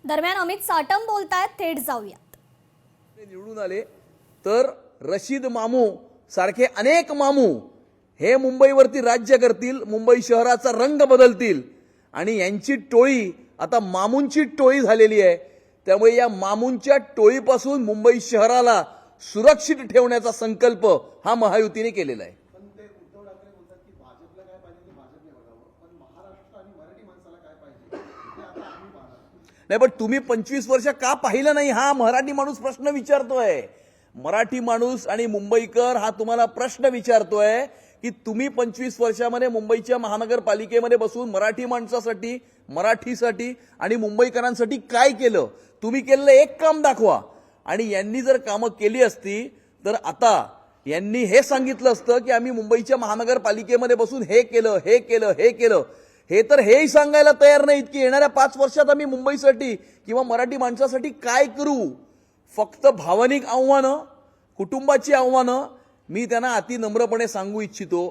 दरम्यान अमित साटम बोलतायत, थेट जाऊयात. निवडून आले तर रशीद मामू सारखे अनेक मामू हे मुंबईवरती राज्य करतील, मुंबई शहराचा रंग बदलतील आणि यांची टोळी आता मामूंची टोळी झालेली आहे. त्यामुळे या मामूंच्या टोळीपासून मुंबई शहराला सुरक्षित ठेवण्याचा संकल्प हा महायुतीने केलेला आहे. नाही, पण तुम्ही 25 वर्ष का पाहिलं नाही हा मराठी माणूस प्रश्न विचारतोय. मराठी माणूस आणि मुंबईकर हा तुम्हाला प्रश्न विचारतोय की तुम्ही 25 वर्षामध्ये मुंबईच्या महानगरपालिकेमध्ये बसून मराठी माणसासाठी, मराठीसाठी आणि मुंबईकरांसाठी काय केलं. तुम्ही केलेलं एक काम दाखवा. आणि यांनी जर कामं केली असती तर आता यांनी हे सांगितलं असतं की आम्ही मुंबईच्या महानगरपालिकेमध्ये बसून हे केलं, हे केलं, हे केलं. हे तर हेही सांगायला तयार नाहीत की येणाऱ्या 5 वर्षात आम्ही मुंबईसाठी किंवा मराठी माणसासाठी काय करू. फक्त भावनिक आव्हानं, कुटुंबाची आव्हानं. मी त्यांना अति नम्रपणे सांगू इच्छितो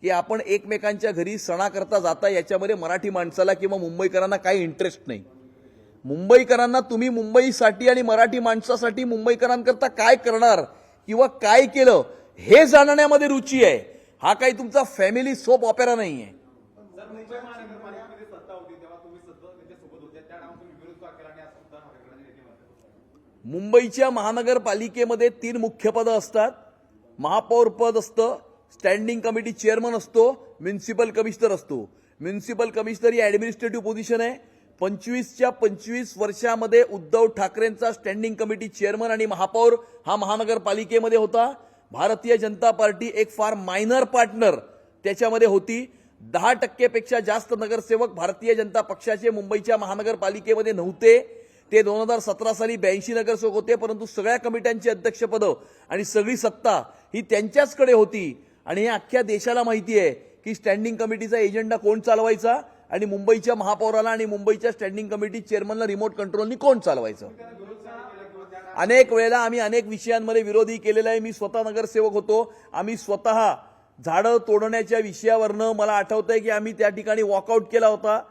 की आपण एकमेकांच्या घरी सणाकरता जाता याच्यामध्ये मराठी माणसाला किंवा मुंबईकरांना काही इंटरेस्ट नाही. मुंबईकरांना तुम्ही मुंबईसाठी आणि मराठी माणसासाठी मुंबईकरांकरता काय करणार किंवा काय केलं हे जाणण्यामध्ये रुची आहे. हा काही तुमचा फॅमिली सोप ऑपेरा नाही आहे. मुंबईच्या महानगरपालिकेमध्ये 3 मुख्य पदं असतात. महापौर पद असतं, स्टँडिंग कमिटी चेअरमन असतो, म्युन्सिपल कमिशनर असतो. म्युन्सिपल कमिशनर ही ऍडमिनिस्ट्रेटिव्ह पोझिशन आहे. 25च्या 25 वर्षामध्ये उद्धव ठाकरेंचा स्टँडिंग कमिटी चेअरमन आणि महापौर हा महानगरपालिकेमध्ये होता. भारतीय जनता पार्टी एक फार मायनर पार्टनर त्याच्यामध्ये होती. 10% पेक्षा जास्त नगरसेवक भारतीय जनता पक्षाचे मुंबईच्या महानगरपालिकेमध्ये नव्हते. ते 2017 साली 82 नगरसेवक होते. परंतु सगळ्या कमिट्यांची अध्यक्षपदं आणि सगळी सत्ता ही त्यांच्याचकडे होती. आणि हे अख्ख्या देशाला माहिती आहे की स्टँडिंग कमिटीचा एजेंडा कोण चालवायचा आणि मुंबईच्या महापौराला आणि मुंबईच्या स्टँडिंग कमिटी चेअरमनला रिमोट कंट्रोलनी कोण चालवायचं. अनेक वेळेला आम्ही अनेक विषयांमध्ये विरोधी केलेला आहे. मी स्वतः नगरसेवक होतो. आम्ही स्वतः झाडं तोडण्याच्या विषयावरनं मला आठवतंय की आम्ही त्या ठिकाणी वॉकआउट केला होता.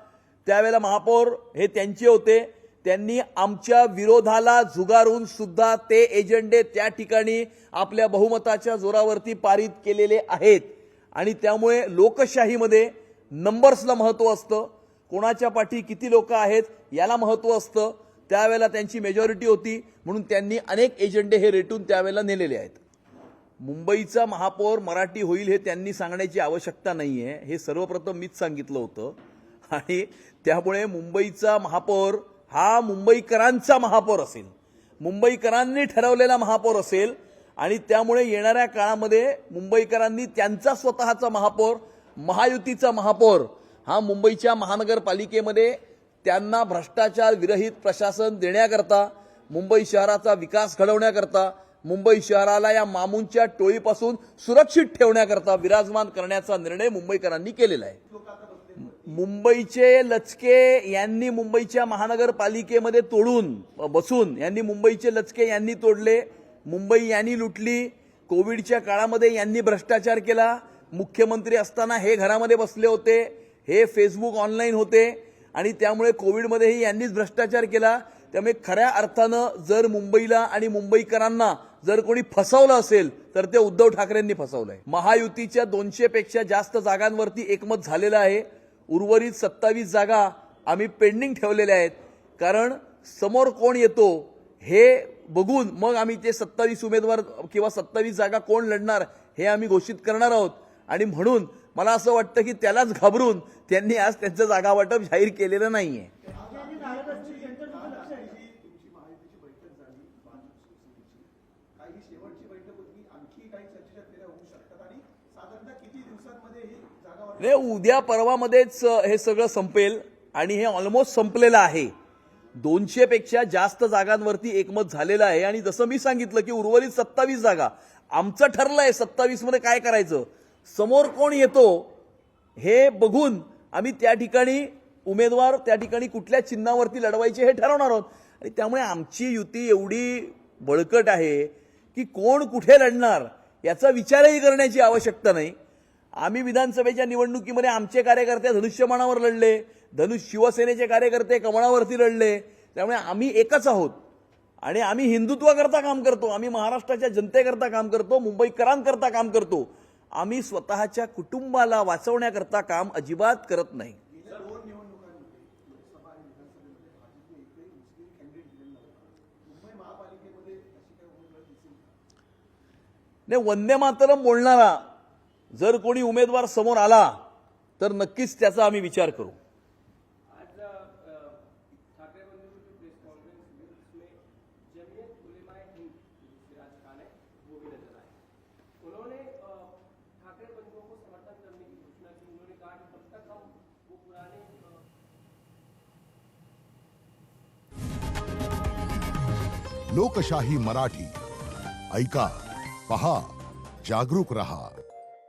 त्यावेळेला महापौर हे त्यांचे होते. त्यांनी आमच्या विरोधाला झुगारून सुद्धा ते एजेंडे त्या ठिकाणी आपल्या बहुमताच्या जोरावरती पारित केलेले आहेत. आणि त्यामुळे लोकशाहीमध्ये नंबर्सला महत्व असतं. कोणाच्या पाठी किती लोक आहेत याला महत्व असतं. त्यावेळेला त्यांची मेजॉरिटी होती म्हणून त्यांनी अनेक एजेंडे हे रेटून त्यावेळेला नेलेले आहेत. मुंबईचा महापौर मराठी होईल हे त्यांनी सांगण्याची आवश्यकता नाहीये. हे सर्वप्रथम मीच सांगितलं होतं. आणि त्यामुळे मुंबईचा महापौर हा मुंबईकरांचा महापौर असेल, मुंबईकरांनी ठरवलेला महापौर असेल. आणि त्यामुळे येणाऱ्या काळामध्ये मुंबईकरांनी त्यांचा स्वतःचा महापौर, महायुतीचा महापौर हा मुंबईच्या महानगरपालिकेमध्ये त्यांना भ्रष्टाचार विरहित प्रशासन देण्याकरता, मुंबई शहराचा विकास घडवण्याकरता, मुंबई शहराला या मामूंच्या टोळीपासून सुरक्षित ठेवण्याकरता विराजमान करण्याचा निर्णय मुंबईकरांनी केलेला आहे. मुंबईचे लचके यांनी मुंबईच्या महानगरपालिकेमध्ये तोडून बसून यांनी मुंबईचे लचके यांनी तोडले. मुंबई यांनी लुटली. कोविडच्या काळामध्ये यांनी भ्रष्टाचार केला. मुख्यमंत्री असताना हे घरामध्ये बसले होते, हे फेसबुक ऑनलाईन होते आणि त्यामुळे कोविडमध्येही यांनीच भ्रष्टाचार केला. त्यामुळे खऱ्या अर्थानं जर मुंबईला आणि मुंबईकरांना जर कोणी फसवलं असेल तर ते उद्धव ठाकरेंनी फसवलंय. महायुतीच्या 200 पेक्षा जास्त जागांवरती एकमत झालेलं आहे. उर्वरित 27 जागा आम्ही पेंडिंग ठेवलेल्या आहेत. कारण समोर कोण येतो हे बघून मग आम्ही ते 27 उमेदवार किंवा 27 जागा कोण लढणार हे आम्ही घोषित करणार आहोत. आणि म्हणून मला असं वाटतं की त्यालाच घाबरून त्यांनी आज त्यांचं जागा वाटप जाहीर केलेलं नाहीये. नाही, उद्या परवामध्येच हे सगळं संपेल आणि हे ऑलमोस्ट संपलेलं आहे. 200 पेक्षा जास्त जागांवरती एकमत झालेलं आहे. आणि जसं मी सांगितलं की उर्वरित 27 जागा आमचं ठरलंय 27 मध्ये काय करायचं. समोर कोण येतो हे बघून आम्ही त्या ठिकाणी उमेदवार त्या ठिकाणी कुठल्या चिन्हावरती लढवायचे हे ठरवणार आहोत. आणि त्यामुळे आमची युती एवढी बळकट आहे की कोण कुठे लढणार याचा विचारही करण्याची आवश्यकता नाही. आम्ही विधानसभेच्या निवडणुकीमध्ये आमचे कार्यकर्ते धनुष्यबाणावर लढले, शिवसेनेचे कार्यकर्ते कमळावरती लढले. त्यामुळे आम्ही एकच आहोत आणि आम्ही हिंदुत्वाकरता काम करतो, आम्ही महाराष्ट्राच्या जनतेकरता काम करतो, मुंबईकरांकरता काम करतो. आम्ही स्वतःच्या कुटुंबाला वाचवण्याकरता काम अजिबात करत नाही. नाही, वंदे मातरम बोलणारा जर कोणी उमेदवार समोर आला तर नक्कीच त्याचा आम्ही विचार करू. आज ठाकरे बंधु की प्रेस कॉन्फ्रेंस हुई, उसमें जमीयत उलेमाए हिंद सिराज खान है वो भी नजर आए. उन्होंने ठाकरे बंधुओं को समर्थन करने की घोषणा की. उन्होंने कहा कि तब तक हम वो पुराने लोकशाही मराठी ऐका, पहा, जागरूक रहा.